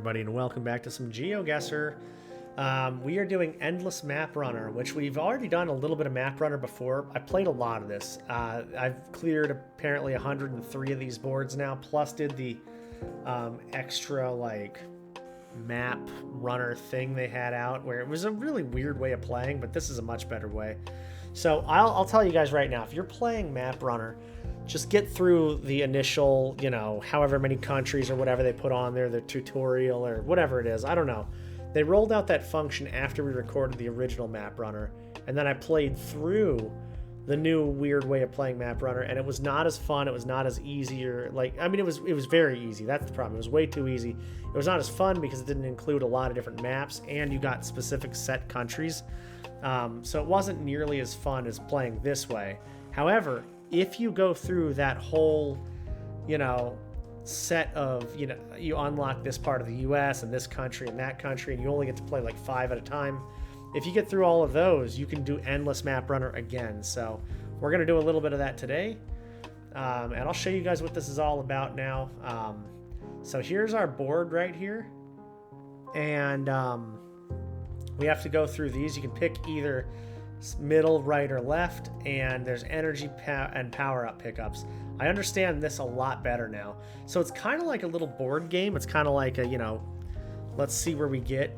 everybody, and welcome back to some GeoGuessr. We are doing Endless Map Runner, which we've already done a little bit of Map Runner before. I played a lot of this. I've cleared apparently 103 of these boards now, plus did the extra like map runner thing they had out, where it was a really weird way of playing, but this is a much better way. So I'll tell you guys right now, if you're playing Map Runner, just get through the initial, however many countries or whatever they put on there, the tutorial or whatever it is. I don't know. They rolled out that function after we recorded the original Map Runner, and then I played through the new weird way of playing Map Runner, and it was not as fun. It was not as easy, or it was very easy. That's the problem. It was way too easy. It was not as fun because it didn't include a lot of different maps, and you got specific set countries. So it wasn't nearly as fun as playing this way. However, if you go through that whole, set of, you unlock this part of the US and this country and that country, and you only get to play like 5 at a time. If you get through all of those, you can do Endless Map Runner again. So we're going to do a little bit of that today. And I'll show you guys what this is all about now. So here's our board right here. And we have to go through these. You can pick either middle, right, or left, and there's energy and power up pickups. I understand this a lot better now. So it's kind of like a little board game. It's kind of like a, let's see where we get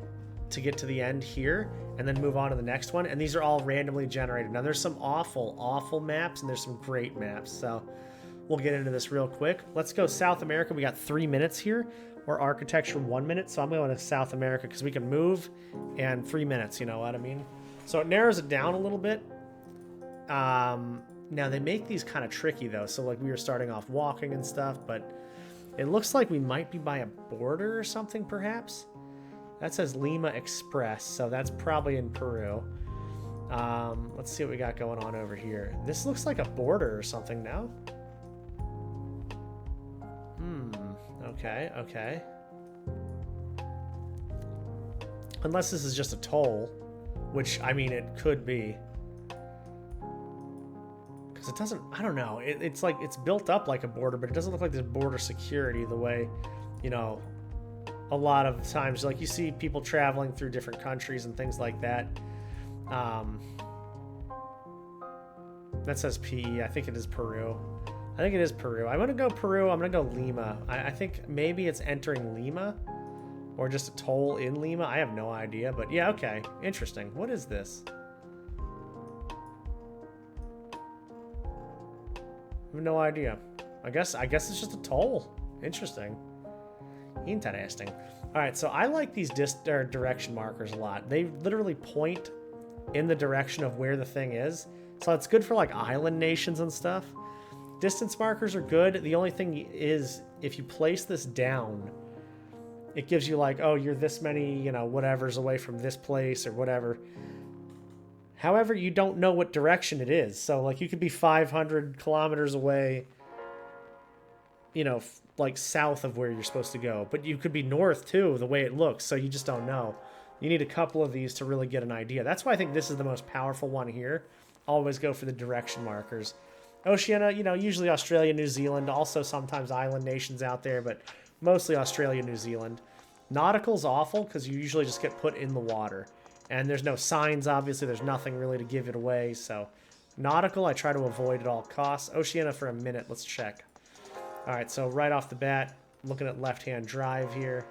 to the end here and then move on to the next one. And these are all randomly generated. Now there's some awful maps and there's some great maps. So we'll get into this real quick. Let's go South America. We got 3 minutes here, or architecture 1 minute. So I'm going to South America because we can move, and 3 minutes, you know what I mean? So it narrows it down a little bit. Now they make these kind of tricky though. So like we were starting off walking and stuff, but it looks like we might be by a border or something perhaps. That says Lima Express, so that's probably in Peru. Let's see what we got going on over here. This looks like a border or something now. Okay. Unless this is just a toll, which, I mean, it could be. Because it doesn't, I don't know. It's like, it's built up like a border, but it doesn't look like there's border security the way, a lot of times, like you see people traveling through different countries and things like that. That says PE. I think it is Peru. I think it is Peru. I'm going to go Peru. I'm going to go Lima. I think maybe it's entering Lima, or just a toll in Lima. I have no idea, but yeah, okay. Interesting. What is this? I have no idea. I guess it's just a toll. Interesting. All right, so I like these direction markers a lot. They literally point in the direction of where the thing is. So it's good for like island nations and stuff. Distance markers are good. The only thing is, if you place this down, it gives you like, oh, you're this many, whatever's away from this place or whatever. However, you don't know what direction it is. So like you could be 500 kilometers away, like south of where you're supposed to go. But you could be north too, the way it looks. So you just don't know. You need a couple of these to really get an idea. That's why I think this is the most powerful one here. Always go for the direction markers. Oceania, usually Australia, New Zealand, also sometimes island nations out there, but mostly Australia, New Zealand. Nautical's awful because you usually just get put in the water. And there's no signs, obviously. There's nothing really to give it away. So nautical, I try to avoid at all costs. Oceania for a minute. Let's check. All right, so right off the bat, looking at left-hand drive here.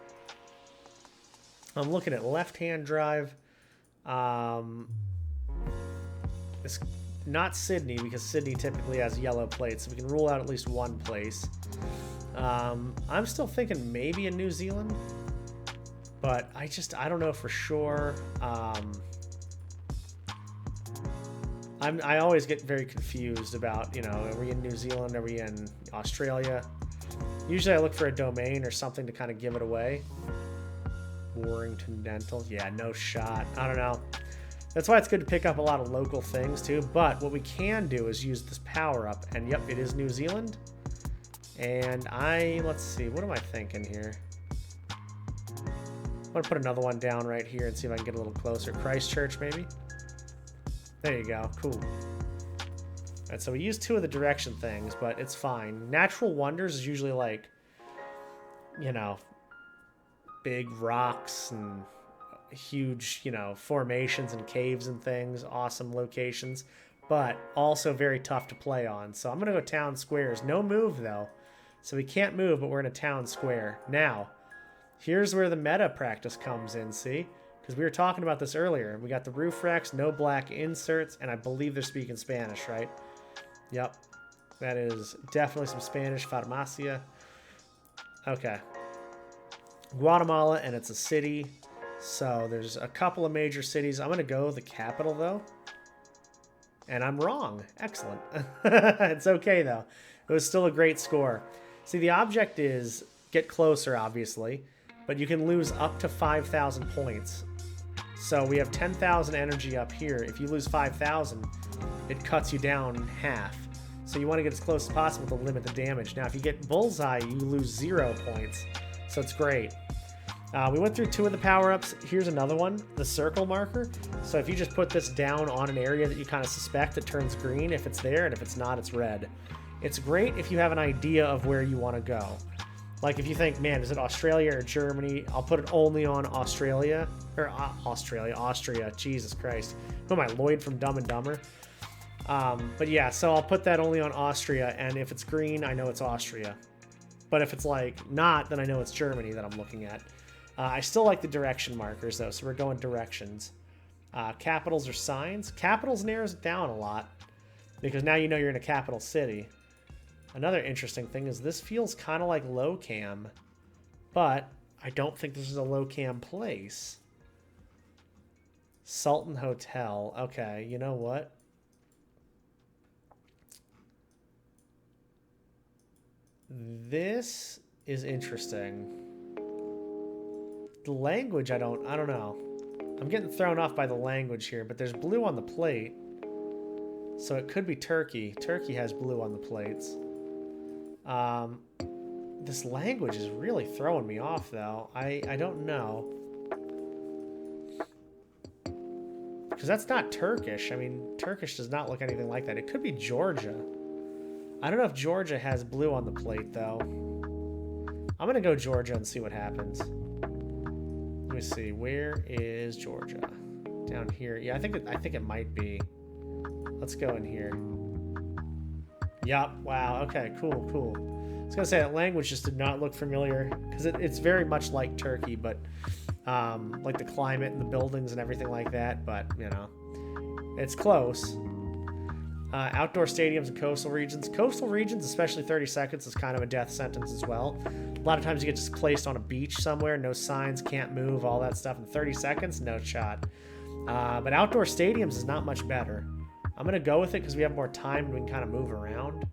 I'm looking at left-hand drive. It's not Sydney, because Sydney typically has yellow plates, so we can rule out at least one place. I'm still thinking maybe in New Zealand, but I don't know for sure. I always get very confused about, are we in New Zealand? Are we in Australia? Usually I look for a domain or something to kind of give it away. Warrington Dental. Yeah, no shot. I don't know. That's why it's good to pick up a lot of local things too. But what we can do is use this power up. And yep, it is New Zealand. And let's see, what am I thinking here? I'm gonna put another one down right here and see if I can get a little closer. Christchurch, maybe? There you go, cool. All right, so we used 2 of the direction things, but it's fine. Natural wonders is usually like, big rocks and huge, you know, formations and caves and things, awesome locations, but also very tough to play on. So I'm going to go town squares. No move, though. So we can't move, but we're in a town square. Now, here's where the meta practice comes in, see? Because we were talking about this earlier. We got the roof racks, no black inserts, and I believe they're speaking Spanish, right? Yep. That is definitely some Spanish. Farmacia. Okay. Guatemala, and it's a city. So there's a couple of major cities. I'm going to go the capital, though. And I'm wrong. Excellent. It's okay, though. It was still a great score. See, the object is get closer, obviously. But you can lose up to 5,000 points. So we have 10,000 energy up here. If you lose 5,000, it cuts you down half. So you want to get as close as possible to limit the damage. Now, if you get bullseye, you lose 0 points. So it's great. We went through 2 of the power-ups. Here's another one, the circle marker. So if you just put this down on an area that you kind of suspect, it turns green if it's there, and if it's not, it's red. It's great if you have an idea of where you want to go. Like if you think, man, is it Australia or Germany? I'll put it only on Australia. Or Austria. Jesus Christ. Who am I, Lloyd from Dumb and Dumber? But yeah, so I'll put that only on Austria, and if it's green, I know it's Austria. But if it's like not, then I know it's Germany that I'm looking at. I still like the direction markers, though, so we're going directions. Capitals or signs. Capitals narrows it down a lot, because now you know you're in a capital city. Another interesting thing is this feels kind of like low cam, but I don't think this is a low cam place. Sultan Hotel. Okay, you know what? This is interesting. The language, I don't know. I'm getting thrown off by the language here, but there's blue on the plate. So it could be Turkey. Turkey has blue on the plates. This language is really throwing me off, though. I don't know. Because that's not Turkish. I mean, Turkish does not look anything like that. It could be Georgia. I don't know if Georgia has blue on the plate, though. I'm going to go Georgia and see what happens. Let me see. Where is Georgia? Down here. Yeah, I think it might be. Let's go in here. Yup. Wow. Okay. Cool. Cool. I was gonna say that language just did not look familiar because it's very much like Turkey, but like the climate and the buildings and everything like that. But you know, it's close. Outdoor stadiums and coastal regions. Coastal regions, especially 30 seconds, is kind of a death sentence as well. A lot of times you get just placed on a beach somewhere, no signs, can't move, all that stuff. In 30 seconds, no shot. But outdoor stadiums is not much better. I'm going to go with it because we have more time and we can kind of move around.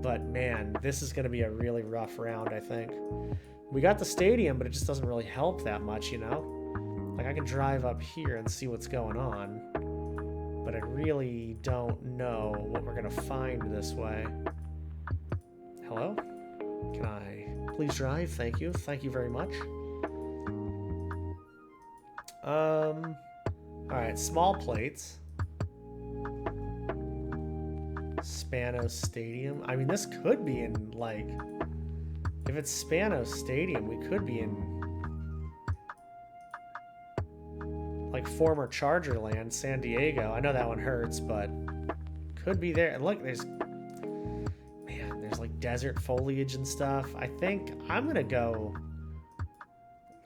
But man, this is going to be a really rough round, I think. We got the stadium, but it just doesn't really help that much, you know? Like I can drive up here and see what's going on. But I really don't know what we're going to find this way. Hello? Can I please drive? Thank you. Thank you very much. Alright, small plates. Spanos Stadium. I mean, this could be in, like... If it's Spanos Stadium, we could be in... like former Charger land, San Diego. I know that one hurts, but could be there. And look, there's like desert foliage and stuff. I think I'm gonna go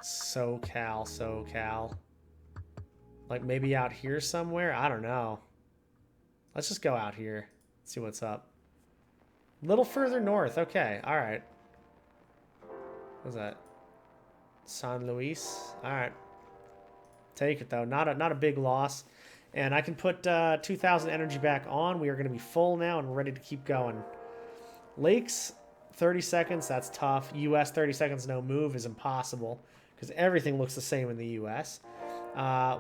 SoCal. Like maybe out here somewhere. I don't know. Let's just go out here. See what's up. A little further north. Okay. All right. What's that? San Luis. All right. Take it though. Not a big loss. And I can put 2,000 energy back on. We are going to be full now and ready to keep going. Lakes, 30 seconds. That's tough. U.S. 30 seconds no move is impossible because everything looks the same in the U.S.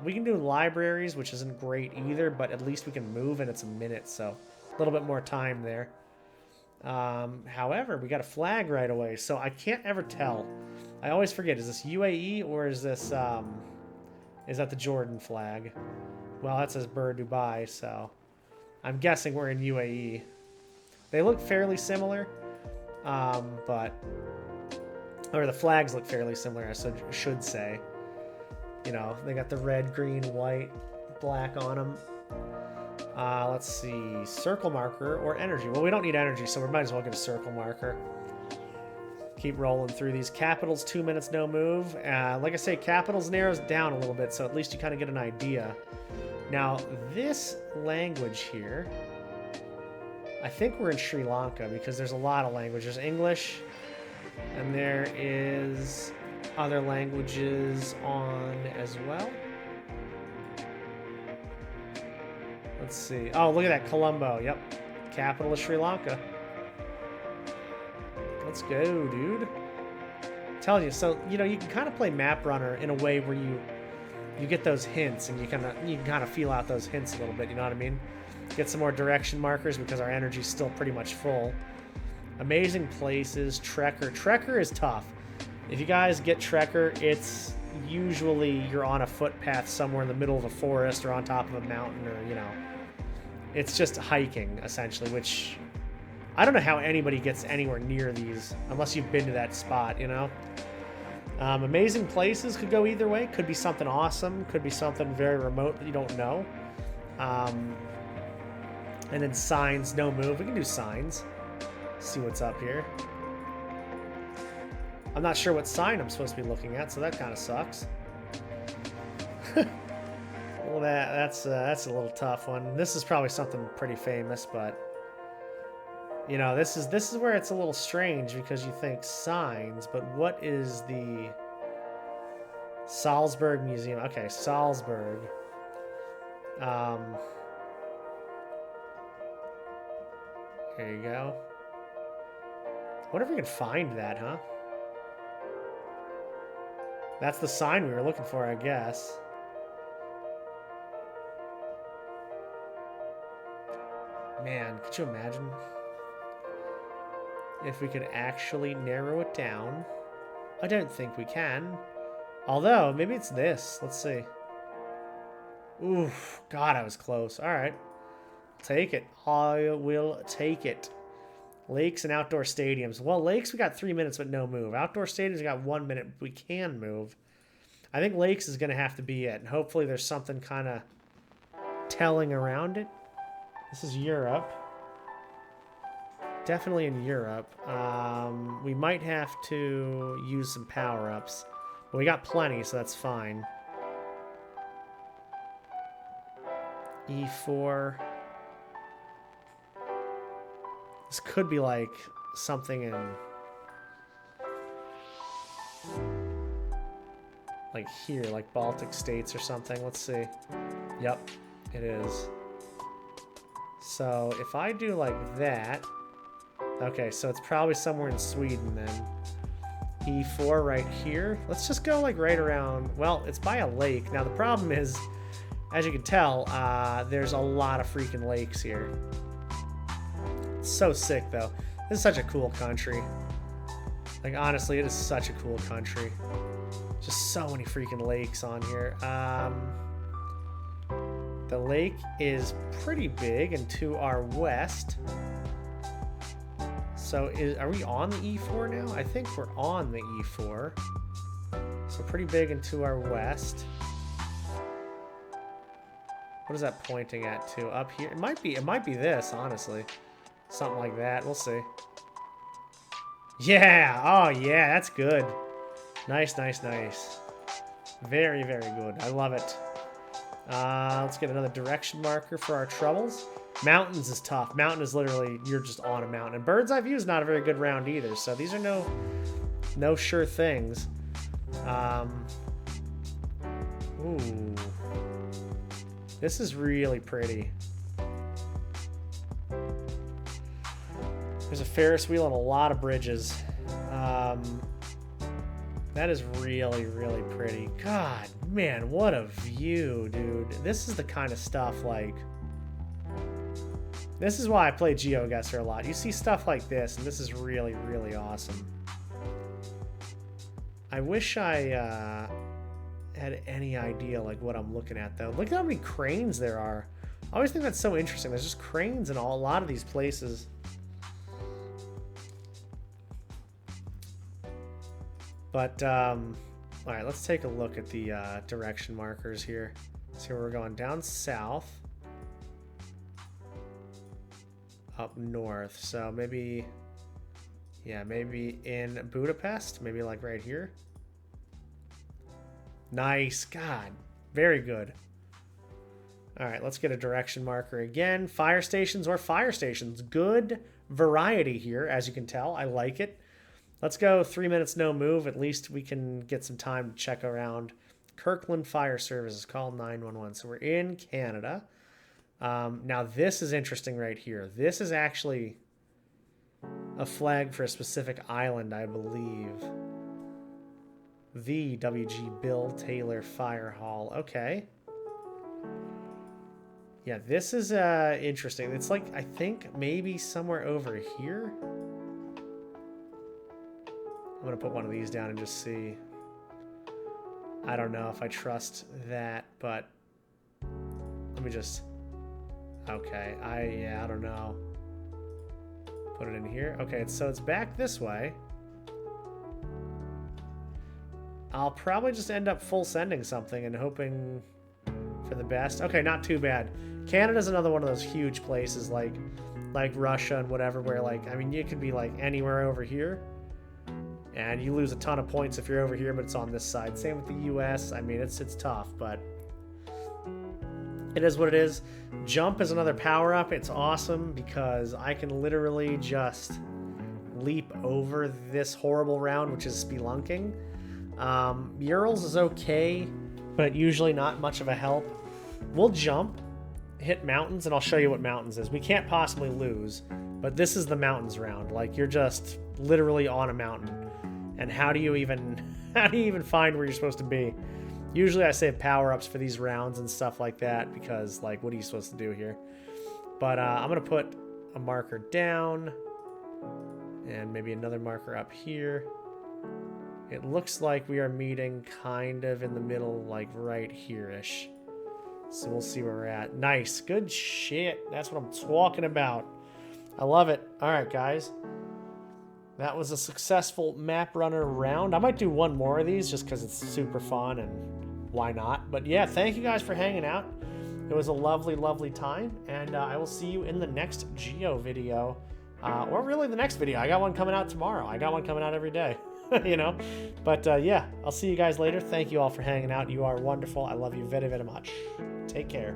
We can do libraries, which isn't great either, but at least we can move and it's a minute, so a little bit more time there. However, we got a flag right away, so I can't ever tell. I always forget, is this UAE or is this... is that the Jordan flag? Well, that says Burr Dubai, so I'm guessing we're in UAE. They look fairly similar, but Or the flags look fairly similar, I should say. You know, they got the red, green, white, black on them. Let's see, circle marker or energy. Well, we don't need energy, so we might as well get a circle marker. Keep rolling through these. Capitals, 2 minutes, no move. Like I say, capitals narrows down a little bit, so at least you kind of get an idea. Now, this language here, I think we're in Sri Lanka because there's a lot of languages. There's English, and there is other languages on as well. Let's see. Oh, look at that, Colombo. Yep, capital of Sri Lanka. Let's go, dude. I'm telling you, so you know you can kind of play Map Runner in a way where you get those hints and you can kind of feel out those hints a little bit. You know what I mean? Get some more direction markers because our energy's still pretty much full. Amazing places, Trekker. Trekker is tough. If you guys get Trekker, it's usually you're on a footpath somewhere in the middle of a forest or on top of a mountain, or you know, it's just hiking essentially, which I don't know how anybody gets anywhere near these unless you've been to that spot, you know. Amazing places could go either way. Could be something awesome, could be something very remote that you don't know. And then signs, no move. We can do signs. See what's up here. I'm not sure what sign I'm supposed to be looking at, so that kind of sucks. Well, that's a little tough one. This is probably something pretty famous, but you know, this is where it's a little strange because you think signs, but what is the Salzburg Museum? Okay, Salzburg. There you go. I wonder if we can find that, huh? That's the sign we were looking for, I guess. Man, could you imagine if we could actually narrow it down? I don't think we can. Although, maybe it's this. Let's see. Oof. God, I was close. All right. Take it. I will take it. Lakes and outdoor stadiums. Well, lakes, we got 3 minutes but no move. Outdoor stadiums, we got 1 minute. We can move. I think lakes is going to have to be it. And hopefully there's something kind of telling around it. This is Europe. Definitely in Europe. We might have to use some power-ups. But we got plenty, so that's fine. E4. This could be like something in like here, like Baltic states or something. Let's see. Yep, it is. So if I do like that, okay, so it's probably somewhere in Sweden then. E4 right here. Let's just go like right around, well, it's by a lake. Now the problem is, as you can tell, there's a lot of freaking lakes here. So sick though. This is such a cool country. Like honestly, it is such a cool country. Just so many freaking lakes on here. The lake is pretty big and to our west. So are we on the E4 now? I think we're on the E4. So pretty big and to our west. What is that pointing at to up here? It might be this, honestly. Something like that. We'll see. Yeah! Oh, yeah, that's good. Nice, nice, nice. Very, very good. I love it. Let's get another direction marker for our troubles. Mountains is tough. Mountain is literally, you're just on a mountain. And bird's eye view is not a very good round either, so these are no sure things. Ooh. This is really pretty. There's a Ferris wheel and a lot of bridges. That is really, really pretty. God, man, what a view, dude. This is the kind of stuff, like... This is why I play Goeguesr a lot. You see stuff like this, and this is really, really awesome. I wish I had any idea, like, what I'm looking at, though. Look at how many cranes there are. I always think that's so interesting. There's just cranes in a lot of these places. But, all right, let's take a look at the direction markers here. See where we're going. Down south. Up north. So maybe, yeah, maybe in Budapest. Maybe like right here. Nice. God. Very good. All right, let's get a direction marker again. Fire stations or fire stations. Good variety here, as you can tell. I like it. Let's go 3 minutes no move. At least we can get some time to check around. Kirkland Fire Services, call 911. So we're in Canada. Now this is interesting right here. This is actually a flag for a specific island, I believe. The W.G. Bill Taylor Fire Hall. Okay. Yeah, this is interesting. It's like, I think maybe somewhere over here. I'm going to put one of these down and just see. I don't know if I trust that, but let me just... Okay, I don't know. Put it in here. Okay, so it's back this way. I'll probably just end up full sending something and hoping for the best. Okay, not too bad. Canada's another one of those huge places like Russia and whatever, where like, I mean, you could be like anywhere over here and you lose a ton of points if you're over here, but it's on this side. Same with the US. I mean, it's tough, but it is what it is. Jump is another power up. It's awesome because I can literally just leap over this horrible round, which is spelunking. Murals is okay, but usually not much of a help. We'll jump, hit mountains, and I'll show you what mountains is. We can't possibly lose, but this is the mountains round. Like, you're just literally on a mountain. And how do you even find where you're supposed to be? Usually I save power-ups for these rounds and stuff like that because, like, what are you supposed to do here? But I'm going to put a marker down and maybe another marker up here. It looks like we are meeting kind of in the middle, like right here-ish. So we'll see where we're at. Nice. Good shit. That's what I'm talking about. I love it. All right, guys. That was a successful map runner round. I might do one more of these just because it's super fun and why not? But yeah, thank you guys for hanging out. It was a lovely, lovely time. And I will see you in the next Geo video. Or really the next video. I got one coming out tomorrow. I got one coming out every day. You know? But yeah, I'll see you guys later. Thank you all for hanging out. You are wonderful. I love you very, very much. Take care.